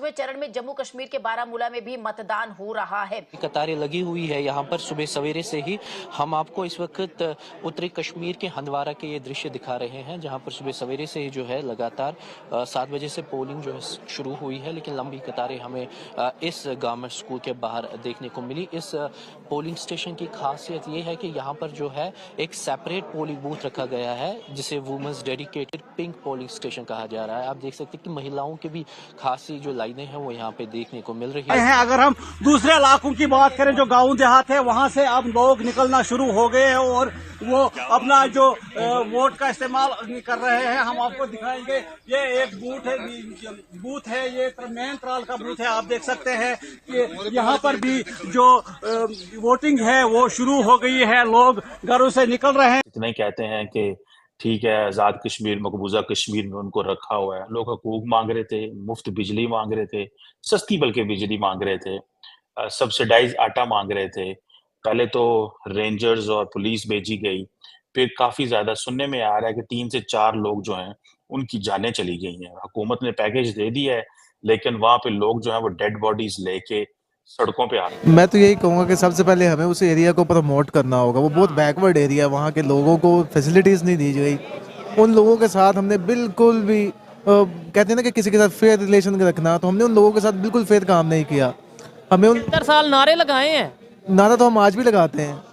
पांचवें चरण में जम्मू कश्मीर के बारामूला में भी मतदान हो रहा है। कतारें लगी हुई है यहाँ पर सुबह सवेरे से ही। हम आपको इस वक्त उत्तरी कश्मीर के हंदवारा के ये दृश्य दिखा रहे हैं, जहाँ पर सुबह सवेरे से ही जो है लगातार 7 बजे से पोलिंग जो है शुरू हुई है, लेकिन लंबी कतारें हमें इस गवर्नमेंट स्कूल के बाहर देखने को मिली। इस पोलिंग स्टेशन की खासियत ये है कि यहाँ पर जो है एक सेपरेट पोलिंग बूथ रखा गया है, जिसे women's dedicated pink polling station कहा जा रहा है। आप देख सकते हैं कि महिलाओं की भी खासी जो लाइनें हैं वो यहाँ पे देखने को मिल रही है। अगर हम दूसरे इलाकों की बात करें, जो गाँव देहात है, वहाँ से अब लोग निकलना शुरू हो गए हैं और वो अपना जो वोट का इस्तेमाल कर रहे हैं। हम आपको दिखाएंगे, ये एक बूथ है, ये मेन त्राल का बूथ है। आप देख सकते हैं कि यहाँ पर भी जो वोटिंग है वो शुरू हो गई है, लोग घरों से निकल रहे हैं। इतना ही कहते हैं कि ठीक है, आज़ाद कश्मीर, मकबूजा कश्मीर में उनको रखा हुआ है। लोग हकूक मांग रहे थे, मुफ्त बिजली मांग रहे थे, सस्ती बल्कि बिजली मांग रहे थे, सब्सिडाइज आटा मांग रहे थे। पहले तो रेंजर्स और पुलिस भेजी गई, फिर काफी ज्यादा सुनने में आ रहा है कि 3 से 4 लोग जो हैं उनकी जानें चली गई हैं। हुकूमत ने पैकेज दे दिया है, लेकिन वहां पे लोग जो है वो डेड बॉडीज लेके सड़कों पे आ रहे हैं। मैं तो यही कहूँगा कि सबसे पहले हमें उस एरिया को प्रमोट करना होगा। वो बहुत बैकवर्ड एरिया है, वहाँ के लोगों को फैसिलिटीज़ नहीं दी गई। उन लोगों के साथ हमने बिल्कुल भी कहते हैं ना कि किसी के साथ फेयर रिलेशन रखना, तो हमने उन लोगों के साथ बिल्कुल फेयर काम नहीं किया। हमें 70 साल नारे लगाए हैं, नारा तो हम आज भी लगाते हैं।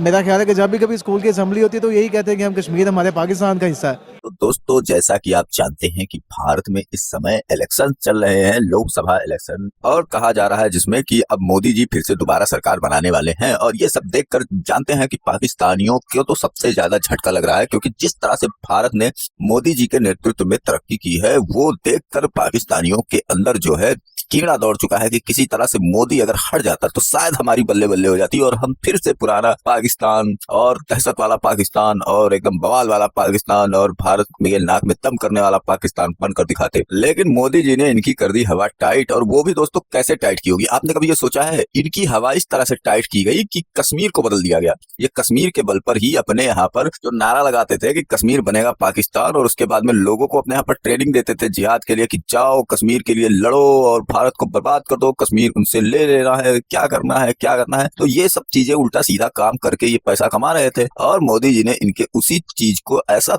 मेरा ख्याल है कि जब भी कभी स्कूल की असेंबली होती है तो यही कहते हैं कि हम कश्मीर हमारे पाकिस्तान का हिस्सा है। तो दोस्तों, जैसा कि आप जानते हैं कि भारत में इस समय इलेक्शन चल रहे हैं, लोकसभा इलेक्शन, और कहा जा रहा है जिसमें कि अब मोदी जी फिर से दोबारा सरकार बनाने वाले हैं। और ये सब देखकर जानते हैं कि पाकिस्तानियों को तो सबसे ज्यादा झटका लग रहा है, क्योंकि जिस तरह से भारत ने मोदी जी के नेतृत्व में तरक्की की है, वो देखकर पाकिस्तानियों के अंदर जो है कीड़ा दौड़ चुका है कि किसी तरह से मोदी अगर हट जाता तो शायद हमारी बल्ले बल्ले हो जाती और हम फिर से पुराना पाकिस्तान और दहशत वाला पाकिस्तान और एकदम बवाल वाला पाकिस्तान और भारत में नाक में दम करने वाला पाकिस्तान बनकर दिखाते। लेकिन मोदी जी ने इनकी कर दी हवा टाइट। और वो भी दोस्तों कैसे टाइट की होगी, आपने कभी ये सोचा है? इनकी हवा इस तरह से टाइट की गई कि कश्मीर को बदल दिया गया। ये कश्मीर के बल पर ही अपने यहाँ पर जो नारा लगाते थे कि कश्मीर बनेगा पाकिस्तान, और उसके बाद में लोगों को अपने यहाँ पर ट्रेनिंग देते थे जिहाद के लिए कि जाओ कश्मीर के लिए लड़ो और भारत को बर्बाद कर दो, कश्मीर उनसे ले लेना है, क्या करना है क्या करना है। तो ये सब चीजें उल्टा सीधा काम करके ये पैसा कमा रहे थे। और मोदी जी ने इनके उसी चीज को ऐसा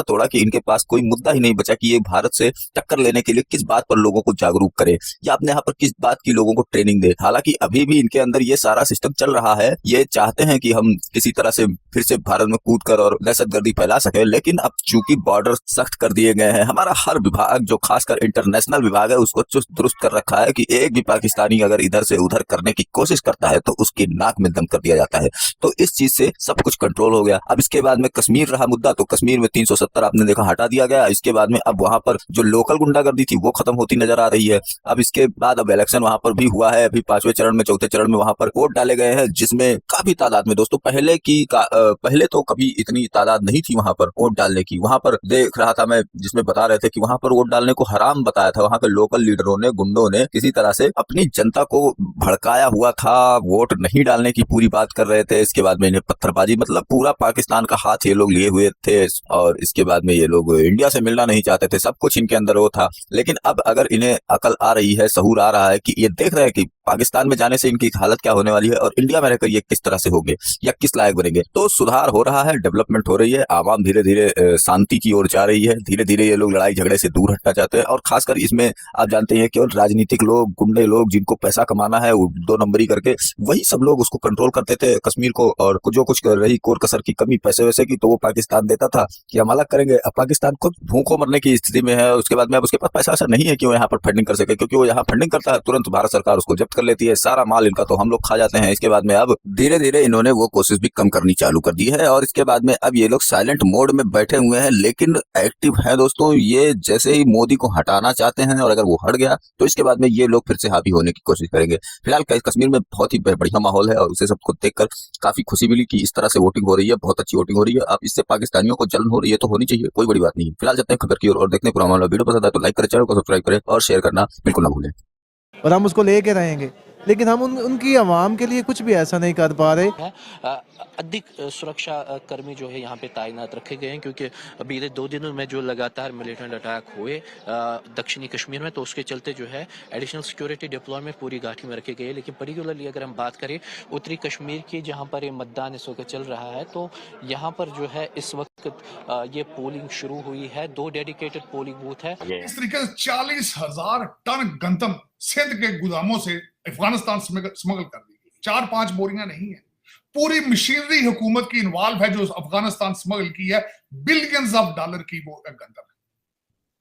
तोड़ा कि इनके पास कोई मुद्दा ही नहीं बचा कि ये भारत से टक्कर लेने के लिए किस बात पर लोगों को जागरूक करे या अपने यहाँ पर किस बात की लोगों को ट्रेनिंग दे। हालांकि अभी भी इनके अंदर ये सारा सिस्टम चल रहा है। ये चाहते हैं कि हम किसी तरह से फिर से भारत में कूद कर और दहशतगर्दी फैला सके, लेकिन अब चूंकि बॉर्डर सख्त कर दिए गए हैं, हमारा हर विभाग जो खासकर इंटरनेशनल विभाग है उसको चुस्त दुरुस्त कर रखा है कि एक भी पाकिस्तानी अगर इधर से उधर करने की कोशिश करता है तो उसकी नाक में दम कर दिया जाता है। तो इस चीज से सब कुछ कंट्रोल हो गया। अब इसके बाद में कश्मीर रहा मुद्दा, तो कश्मीर में 370 आपने देखा हटा दिया गया। इसके बाद में अब वहां पर जो लोकल गुंडागर्दी थी वो खत्म होती नजर आ रही है। अब इसके बाद अब इलेक्शन वहां पर भी हुआ है। अभी 5वें चरण में, 4थे चरण में वहां पर वोट डाले गए हैं, जिसमें काफी तादाद में दोस्तों पहले तो कभी इतनी तादाद नहीं थी वहां पर वोट डालने की। वहां पर देख रहा था मैं, जिसमें बता रहे थे कि वहां पर वोट डालने को हराम बताया था। वहां के लोकल लीडरों ने, गुंडों ने किसी तरह से अपनी जनता को भड़काया हुआ था, वोट नहीं डालने की पूरी बात कर रहे थे। इसके बाद में इन्हें पत्थरबाजी, मतलब पूरा पाकिस्तान का हाथ ये लोग लिए हुए थे। और इसके बाद में ये लोग इंडिया से मिलना नहीं चाहते थे, सब कुछ इनके अंदर वो था। लेकिन अब अगर इन्हें अकल आ रही है, सहूर आ रहा है कि ये देख रहे हैं कि पाकिस्तान में जाने से इनकी हालत क्या होने वाली है और इंडिया में रहकर ये किस तरह से होंगे या किस लायक बनेंगे, तो सुधार हो रहा है, डेवलपमेंट हो रही है, आवाम धीरे धीरे शांति की ओर जा रही है। धीरे धीरे ये लोग लड़ाई झगड़े से दूर हटना चाहते हैं। और खासकर इसमें आप जानते हैं केवल राजनीतिक लोग, गुंडे लोग, जिनको पैसा कमाना है 2 नंबरी करके, वही सब लोग उसको कंट्रोल करते थे कश्मीर को। और जो कुछ रही कोर कसर की कमी पैसे वैसे की, तो वो पाकिस्तान देता था कि हम अलग करेंगे। अब पाकिस्तान खुद भूखों मरने की स्थिति में है। उसके बाद में अब उसके पास पैसा ऐसा नहीं है कि वो यहाँ पर फंडिंग कर सके, क्योंकि वो यहाँ फंडिंग करता है तुरंत भारत सरकार उसको जब्त कर लेती है। सारा माल इनका तो हम लोग खा जाते हैं। इसके बाद में अब धीरे धीरे इन्होंने वो कोशिश भी कम करनी चालू कर दी है। और इसके बाद में अब ये लोग साइलेंट मोड में बैठे हुए हैं, लेकिन एक्टिव है दोस्तों। ये जैसे ही मोदी को हटाना चाहते हैं और अगर वो हट गया तो इसके बाद में ये लोग फिर से हावी होने की कोशिश करेंगे। फिलहाल कश्मीर में बहुत ही बढ़िया माहौल है और उसे सबको देखकर काफी खुशी मिली कि इस तरह से वोटिंग हो रही है, बहुत अच्छी वोटिंग हो रही है। अब इससे पाकिस्तानियों को जलन हो रही है तो होनी चाहिए, कोई बड़ी बात नहीं है। फिलहाल चलते हैं खबर की और देखने पूरा मामला। वीडियो पसंद आए तो लाइक करें, चैनल को सब्सक्राइब करें और शेयर करना बिल्कुल ना भूलें। और हम उसको लेके रहेंगे। लेकिन हम उनकी आवाम के लिए कुछ भी ऐसा नहीं कर पा रहे। है अधिक सुरक्षा कर्मी जो है यहाँ पे तैनात रखे गए हैं, क्योंकि बीते 2 दिनों में जो लगातार मिलिटेंट अटैक हुए दक्षिणी कश्मीर में, तो उसके चलते जो है एडिशनल सिक्योरिटी डिप्लॉयमेंट पूरी घाटी में रखे गए। लेकिन पर्टिकुलरली अगर हम बात करें उत्तरी कश्मीर की, जहाँ पर ये मतदान इस वक्त चल रहा है, तो यहाँ पर जो है इस वक्त ये पोलिंग शुरू हुई है। 2 डेडिकेटेड पोलिंग बूथ है। इस तरीके से 40,000 टन गंदम सिंध के गोदामों से अफगानिस्तान स्मगल कर दी गई। 4-5 बोरियां नहीं है, पूरी मशीनरी हुकूमत की इन्वॉल्व है जो अफगानिस्तान स्मगल की है। बिलियंस ऑफ डॉलर की वो गंदम है।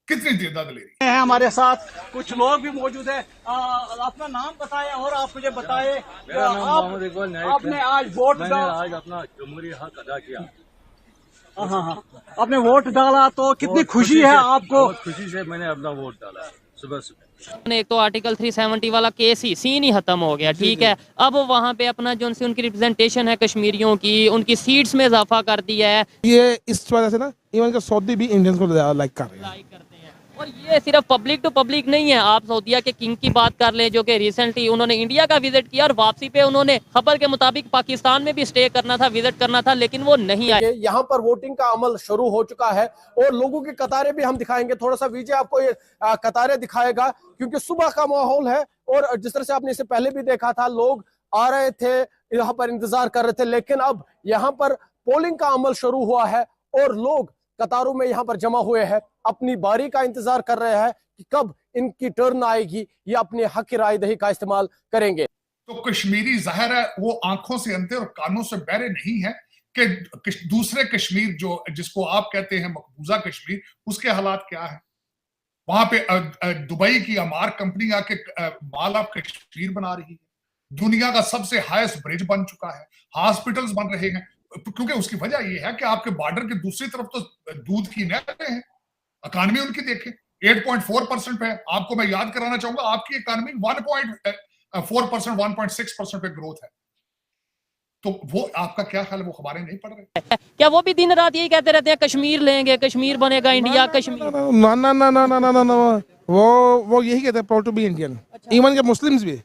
कितनी तादाद ले रही है। हमारे साथ कुछ लोग भी मौजूद है। अपना नाम बताएं और आप मुझे बताएं, आपने आज वोट आज अपना जमहूरी हक अदा किया। हाँ, आपने वोट डाला तो कितनी खुशी है आपको? खुशी से मैंने अपना वोट डाला सुबह सुबह। एक तो आर्टिकल 370 वाला केस ही सीन ही खत्म हो गया, ठीक है। अब वहाँ पे अपना जो उनकी रिप्रेजेंटेशन है कश्मीरियों की, उनकी सीट्स में इजाफा कर दिया है। ये इस वजह से ना इवन के सऊदी भी इंडियंस को लाइक कर रहे हैं। और ये सिर्फ पब्लिक टू पब्लिक नहीं है। आप सऊदीया के किंग की बात कर लें, जो कि रिसेंटली उन्होंने इंडिया का विजिट किया और वापसी पे उन्होंने खबर के मुताबिक पाकिस्तान में भी स्टे करना था, विजिट करना था, लेकिन वो नहीं आए। यहाँ पर वोटिंग का अमल शुरू हो चुका है और लोगों की कतारें भी हम दिखाएंगे। थोड़ा सा विजय आपको ये कतारें दिखाएगा, क्योंकि सुबह का माहौल है और जिस तरह से आपने इससे पहले भी देखा था, लोग आ रहे थे यहाँ पर, इंतजार कर रहे थे, लेकिन अब यहाँ पर पोलिंग का अमल शुरू हुआ है और लोग कतारों में यहाँ पर जमा हुए हैं, अपनी बारी का इंतजार कर रहे हैं कि कब इनकी टर्न आएगी, ये अपने हक की रायदही का इस्तेमाल करेंगे। तो कश्मीरी जाहिर है वो आंखों से अंधे और कानों से बहरे नहीं है कि दूसरे कश्मीर जो जिसको आप कहते हैं मकबूजा कश्मीर, उसके हालात क्या है। वहां पे दुबई की अमार कंपनी आके माल ऑफ कश्मीर बना रही है। दुनिया का सबसे हाईएस्ट ब्रिज बन चुका है, हॉस्पिटल्स बन रहे हैं, क्योंकि उसकी वजह यह है कि आपके बॉर्डर के दूसरी तरफ तो दूध की नहरें हैं। इकानमी उनकी देखें 8.4% पे। आपको मैं याद कराना चाहूंगा, आपकी इकानमी 1.4%, 1.6% पे ग्रोथ है। तो वो आपका क्या ख्याल है, वो खबरें नहीं पढ़ रहे? क्या वो भी दिन रात यही कहते रहते हैं कश्मीर लेंगे, कश्मीर बनेगा इंडिया, कश्मीर? ना ना ना ना ना ना ना ना वो यही कहते हैं proud to be Indian. Even के मुस्लिम्स भी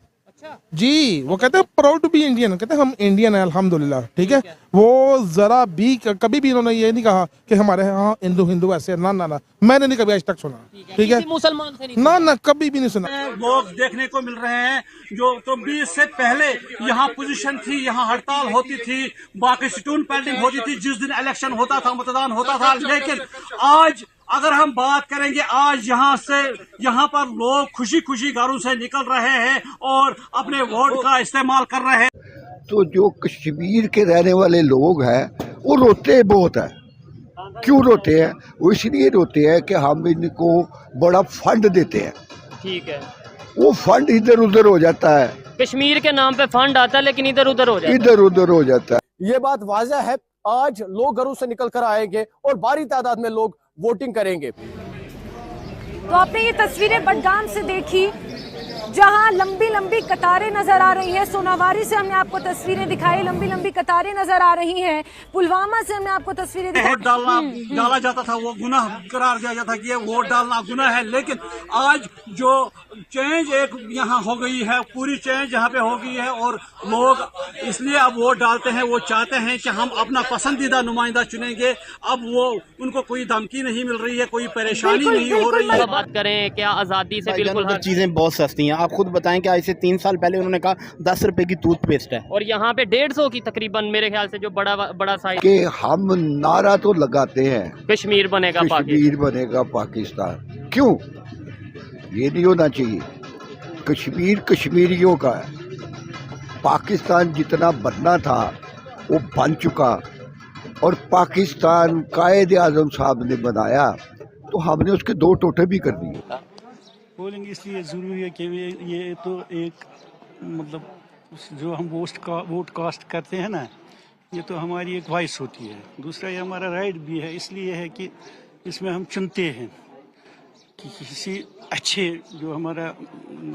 जी वो कहते हैं प्राउड टू बी इंडियन, कहते हैं हम इंडियन है अल्हम्दुलिल्लाह, ठीक है। वो जरा भी कभी भी इन्होंने ये नहीं कहा कि हमारे यहाँ हिंदू ऐसे, ना ना ना, मैंने नहीं कभी आज तक सुना, ठीक है। मुसलमान से नहीं, ना ना, कभी भी नहीं सुना। लोग देखने को मिल रहे हैं जो तो 20 से पहले यहाँ पोजीशन थी, यहाँ हड़ताल होती थी, बाकी स्टून पेंडिंग होती थी जिस दिन इलेक्शन होता था, मतदान होता था। लेकिन आज अगर हम बात करेंगे, आज यहाँ पर लोग खुशी खुशी घरों से निकल रहे हैं और अपने वोट का इस्तेमाल कर रहे हैं। तो जो कश्मीर के रहने वाले लोग हैं वो रोते बहुत है। क्यों रोते हैं? वो इसलिए रोते हैं कि हम इनको बड़ा फंड देते हैं, ठीक है। वो फंड इधर उधर हो जाता है, कश्मीर के नाम पे फंड आता है लेकिन इधर उधर हो जाता है। ये बात वाज़ह है, आज लोग घरों से निकल कर आएंगे और भारी तादाद में लोग वोटिंग करेंगे। तो आपने ये तस्वीरें बडगाम से देखी, जहां लंबी लंबी कतारें नजर आ रही हैं। सोनावारी से हमने आपको तस्वीरें दिखाई, लंबी लंबी कतारें नजर आ रही हैं। पुलवामा से हमने आपको तस्वीरें दिखाई। वोट डाला जाता था, वो गुनाह करार दिया जाता कि ये वोट डालना गुनाह है। लेकिन आज जो चेंज एक यहाँ हो गई है, पूरी चेंज यहाँ पे हो गई है और लोग इसलिए अब वोट डालते हैं। वो चाहते हैं कि हम अपना पसंदीदा नुमाइंदा चुनेंगे। अब वो उनको कोई धमकी नहीं मिल रही है, कोई परेशानी नहीं हो रही है। बात करें क्या आजादी से, बिल्कुल चीजें बहुत सस्ती हैं। आप खुद बताएं कि आज से 3 साल पहले उन्होंने कहा 10 रुपए की टूथपेस्ट है और यहाँ पे 150 की तकरीबन, मेरे ख्याल से जो बड़ा साइज। कि हम नारा तो लगाते हैं कश्मीर बनेगा पाकिस्तान। क्यों? ये नहीं होना चाहिए। कश्मीर कश्मीरियों का है। पाकिस्तान जितना बनना था वो बन चुका और पाकिस्तान कायद आजम साहब ने बनाया, तो हमने उसके 2 टोटे भी कर दिए। पोलिंग इसलिए ज़रूरी है कि ये तो एक मतलब जो हम वोट कास्ट करते हैं ना, ये तो हमारी एक वॉइस होती है। दूसरा ये हमारा राइट भी है, इसलिए है कि इसमें हम चुनते हैं कि किसी अच्छे जो हमारा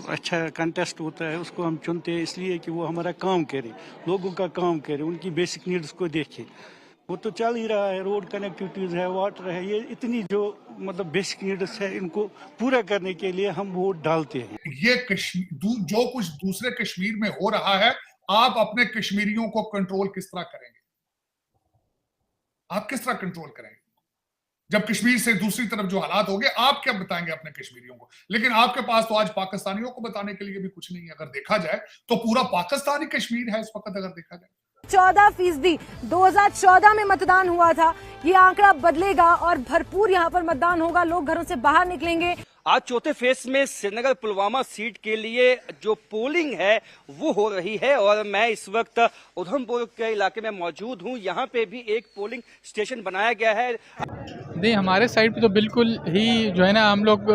अच्छा कंटेस्ट होता है उसको हम चुनते हैं, इसलिए कि वो हमारा काम करे, लोगों का काम करे, उनकी बेसिक नीड्स को देखे। वो तो चल ही रहा है, रोड कनेक्टिविटीज है, वाटर है, ये इतनी जो मतलब बेसिक नीड्स है इनको पूरा करने के लिए हम वोट डालते हैं। ये जो कुछ दूसरे कश्मीर में हो रहा है, आप अपने कश्मीरियों को कंट्रोल किस तरह करेंगे? आप किस तरह कंट्रोल करेंगे जब कश्मीर से दूसरी तरफ जो हालात हो गए? आप क्या बताएंगे अपने कश्मीरियों को? लेकिन आपके पास तो आज पाकिस्तानियों को बताने के लिए भी कुछ नहीं है। अगर देखा जाए तो पूरा पाकिस्तानी कश्मीर है इस वक्त, अगर देखा जाए 14% 2014 में मतदान हुआ था। ये आंकड़ा बदलेगा और भरपूर यहाँ पर मतदान होगा, लोग घरों से बाहर निकलेंगे। आज चौथे फेज में श्रीनगर पुलवामा सीट के लिए जो पोलिंग है वो हो रही है और मैं इस वक्त उधमपुर के इलाके में मौजूद हूँ। यहाँ पे भी एक पोलिंग स्टेशन बनाया गया है। नहीं, हमारे साइड पे तो बिल्कुल ही जो है ना, हम लोग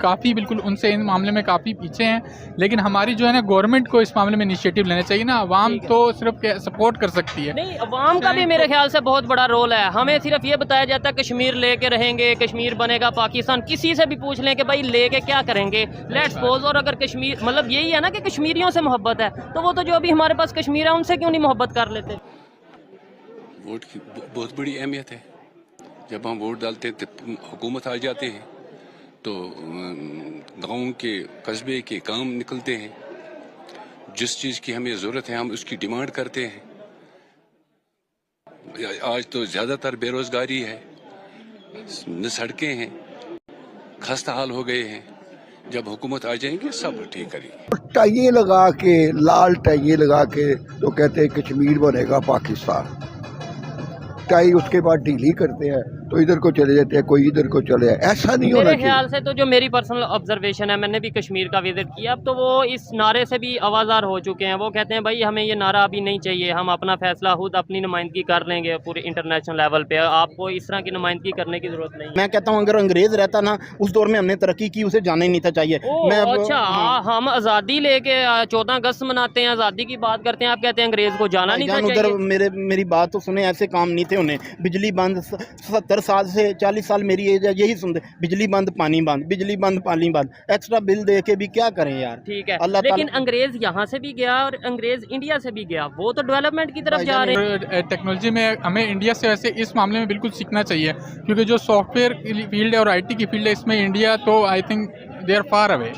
काफ़ी बिल्कुल उनसे इन मामले में काफ़ी पीछे हैं, लेकिन हमारी जो है ना गवर्नमेंट को इस मामले में इनिशिएटिव लेना चाहिए ना। अवाम तो सिर्फ सपोर्ट कर सकती है। नहीं, अवाम का भी मेरे ख्याल से बहुत बड़ा रोल है। हमें सिर्फ ये बताया जाता है कश्मीर लेके रहेंगे, कश्मीर बनेगा पाकिस्तान। किसी से भी पूछ लें कि भाई लेके क्या करेंगे, लेट्स सपोज, और अगर कश्मीर मतलब यही है ना कि कश्मीरियों से मोहब्बत है, तो वो तो जो अभी हमारे पास कश्मीर है उनसे क्यों नहीं मोहब्बत कर लेते? वोट की बहुत बड़ी अहमियत है। जब हम वोट डालते हैं तो हुकूमत आ जाते हैं, तो गाँव के कस्बे के काम निकलते हैं। जिस चीज़ की हमें ज़रूरत है हम उसकी डिमांड करते हैं। आज तो ज़्यादातर बेरोज़गारी है, सड़कें हैं, खस्ता हाल हो गए हैं। जब हुकूमत आ जाएंगे सब ठीक करेंगे। टाइये लगा के, लाल टाइये लगा के तो कहते हैं कश्मीर बनेगा पाकिस्तान। टाई उसके बाद ढीली करते हैं तो इधर को चले जाते हैं, कोई इधर को चले जाए। ऐसा नहीं होना चाहिए। मेरे ख्याल से तो जो मेरी पर्सनल ऑब्जर्वेशन है, मैंने भी कश्मीर का विजिट किया, अब तो वो इस नारे से भी आवाज़ार हो चुके हैं। वो कहते हैं भाई हमें ये नारा अभी नहीं चाहिए, हम अपना फैसला खुद अपनी नुमाइंदगी कर लेंगे पूरे इंटरनेशनल लेवल पे, आपको इस तरह की नुमाइंदगी करने की जरूरत नहीं। मैं कहता हूँ अगर अंग्रेज रहता ना उस दौर में हमने तरक्की की, उसे जाना ही नहीं था चाहिए। अच्छा, हम आज़ादी लेके 14 अगस्त मनाते हैं, आज़ादी की बात करते हैं, आप कहते हैं अंग्रेज को जाना नहीं था उधर। चाहिए। मेरी बात तो सुने, ऐसे काम नहीं थे उन्हें। बिजली बंद 70 साल से 40 साल मेरी एज है, यही सुनते, बिजली बंद पानी बंद, बिजली बंद पानी बंद। एक्स्ट्रा बिल दे के भी क्या करें यार? ठीक है, लेकिन अंग्रेज यहाँ से भी गया और अंग्रेज इंडिया से भी गया, वो तो डेवलपमेंट की तरफ जा रहे हैं। टेक्नोलॉजी में हमें इंडिया से वैसे इस मामले में बिल्कुल सीखना चाहिए, क्योंकि जो सॉफ्टवेयर फील्ड है और IT की फील्ड है, इसमें इंडिया तो I think they are far away.